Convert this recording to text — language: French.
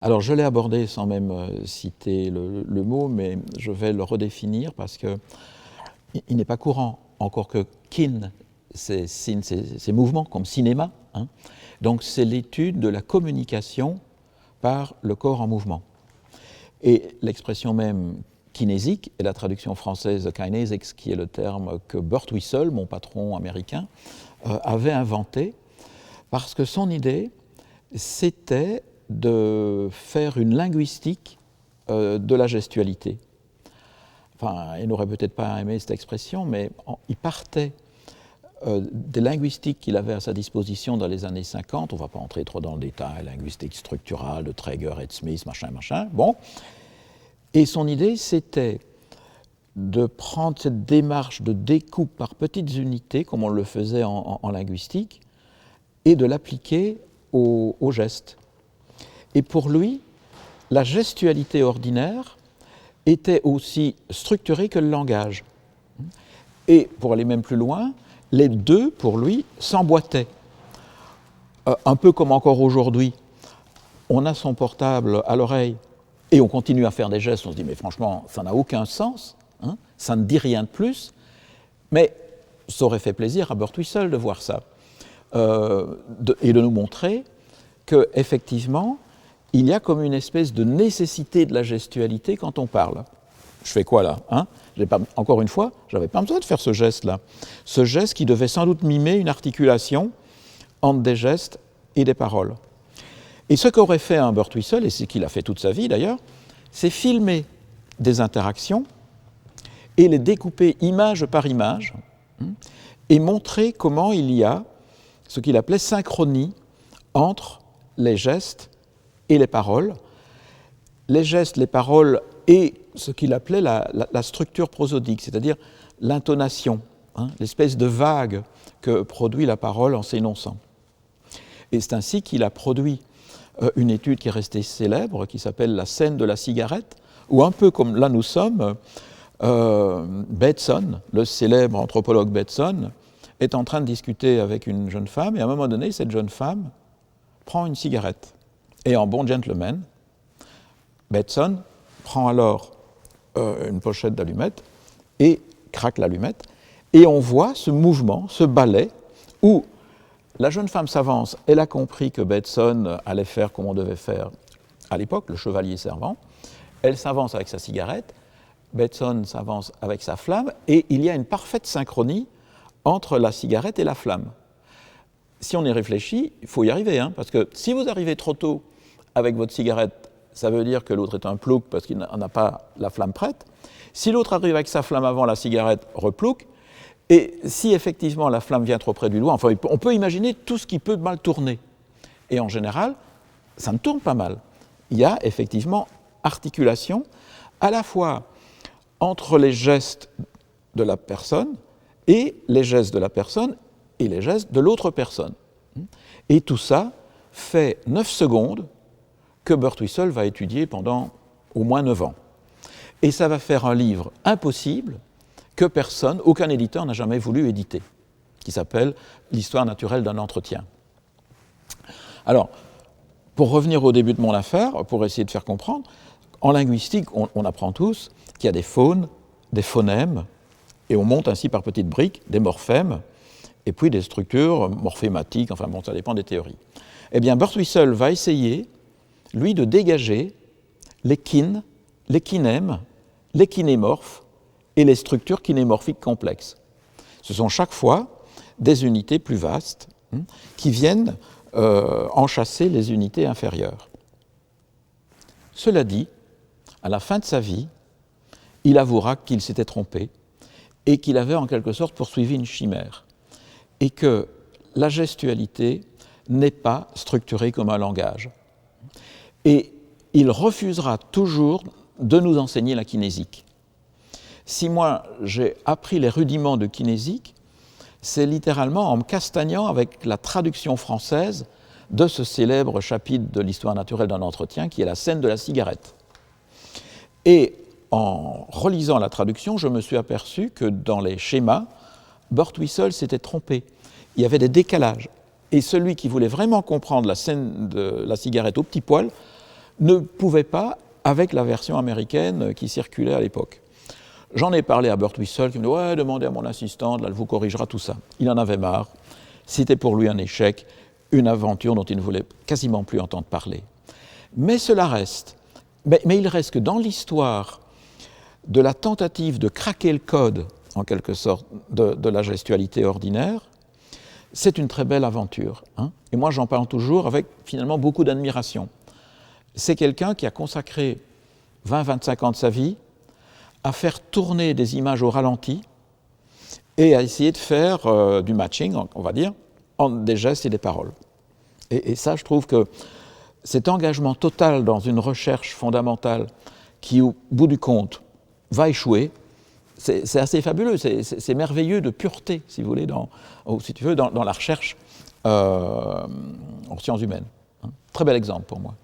Alors je l'ai abordé sans même citer le mot, mais je vais le redéfinir parce qu'il n'est pas courant, encore que kin, c'est mouvement comme cinéma, hein. Donc c'est l'étude de la communication par le corps en mouvement. Et l'expression même kinésique est la traduction française de kinesics, qui est le terme que Burt Wissel, mon patron américain, avait inventé, parce que son idée, c'était de faire une linguistique de la gestualité. Enfin, il n'aurait peut-être pas aimé cette expression, mais il partait des linguistiques qu'il avait à sa disposition dans les années 50, on ne va pas entrer trop dans le détail, linguistique structurale de Traeger et de Smith, machin, bon. Et son idée, c'était de prendre cette démarche de découpe par petites unités, comme on le faisait en linguistique, et de l'appliquer au geste. Et pour lui, la gestualité ordinaire était aussi structurée que le langage. Et pour aller même plus loin, les deux, pour lui, s'emboîtaient. Un peu comme encore aujourd'hui, on a son portable à l'oreille et on continue à faire des gestes, on se dit mais franchement, ça n'a aucun sens, hein, ça ne dit rien de plus, mais ça aurait fait plaisir à Burt Wissel de voir ça et de nous montrer qu'effectivement, il y a comme une espèce de nécessité de la gestualité quand on parle. Je fais quoi là, hein? Encore une fois, je n'avais pas besoin de faire ce geste-là. Ce geste qui devait sans doute mimer une articulation entre des gestes et des paroles. Et ce qu'aurait fait un Burt Wissel, et c'est ce qu'il a fait toute sa vie d'ailleurs, c'est filmer des interactions et les découper image par image et montrer comment il y a ce qu'il appelait synchronie entre les gestes et les paroles. Les gestes, les paroles et ce qu'il appelait la structure prosodique, c'est-à-dire l'intonation, hein, l'espèce de vague que produit la parole en s'énonçant. Et c'est ainsi qu'il a produit une étude qui est restée célèbre, qui s'appelle la scène de la cigarette, où un peu comme là nous sommes, Bateson, le célèbre anthropologue Bateson, est en train de discuter avec une jeune femme, et à un moment donné, cette jeune femme prend une cigarette. Et en bon gentleman, Bateson prend alors une pochette d'allumettes et craque l'allumette, et on voit ce mouvement, ce ballet, où la jeune femme s'avance, elle a compris que Bateson allait faire comme on devait faire à l'époque, le chevalier servant, elle s'avance avec sa cigarette, Bateson s'avance avec sa flamme, et il y a une parfaite synchronie entre la cigarette et la flamme. Si on y réfléchit, il faut y arriver, hein, parce que si vous arrivez trop tôt avec votre cigarette, ça veut dire que l'autre est un plouc parce qu'il n'a pas la flamme prête. Si l'autre arrive avec sa flamme avant la cigarette, replouc. Et si effectivement la flamme vient trop près du doigt, enfin, on peut imaginer tout ce qui peut mal tourner. Et en général, ça ne tourne pas mal. Il y a effectivement articulation à la fois entre les gestes de la personne et les gestes de la personne et les gestes de l'autre personne. Et tout ça fait 9 secondes que Burt Wissel va étudier pendant au moins 9 ans. Et ça va faire un livre impossible que personne, aucun éditeur n'a jamais voulu éditer, qui s'appelle « L'histoire naturelle d'un entretien ». Alors, pour revenir au début de mon affaire, pour essayer de faire comprendre, en linguistique, on apprend tous qu'il y a des phones, des phonèmes, et on monte ainsi par petites briques des morphèmes, et puis des structures morphématiques, enfin bon, ça dépend des théories. Eh bien, Burt Wissel va essayer, lui, de dégager les kin, les kinèmes, les kinémorphes et les structures kinémorphiques complexes. Ce sont chaque fois des unités plus vastes qui viennent enchasser les unités inférieures. Cela dit, à la fin de sa vie, il avouera qu'il s'était trompé et qu'il avait en quelque sorte poursuivi une chimère et que la gestualité n'est pas structurée comme un langage. Et il refusera toujours de nous enseigner la kinésique. Si moi j'ai appris les rudiments de kinésique, c'est littéralement en me castagnant avec la traduction française de ce célèbre chapitre de l'histoire naturelle d'un entretien qui est la scène de la cigarette. Et en relisant la traduction, je me suis aperçu que dans les schémas, Burt Wissel s'était trompé. Il y avait des décalages. Et celui qui voulait vraiment comprendre la scène de la cigarette au petit poil ne pouvait pas avec la version américaine qui circulait à l'époque. J'en ai parlé à Burt Wissel, qui me dit « Ouais, demandez à mon assistante, là, elle vous corrigera tout ça. » Il en avait marre. C'était pour lui un échec, une aventure dont il ne voulait quasiment plus entendre parler. Mais cela reste. Mais il reste que dans l'histoire de la tentative de craquer le code, en quelque sorte, de la gestualité ordinaire, c'est une très belle aventure. Hein. Et moi, j'en parle toujours avec, finalement, beaucoup d'admiration. C'est quelqu'un qui a consacré 20-25 ans de sa vie à faire tourner des images au ralenti et à essayer de faire du matching, on va dire, entre des gestes et des paroles. Et ça, je trouve que cet engagement total dans une recherche fondamentale qui, au bout du compte, va échouer, c'est assez fabuleux, c'est merveilleux de pureté, si vous voulez, dans la recherche en sciences humaines. Très bel exemple pour moi.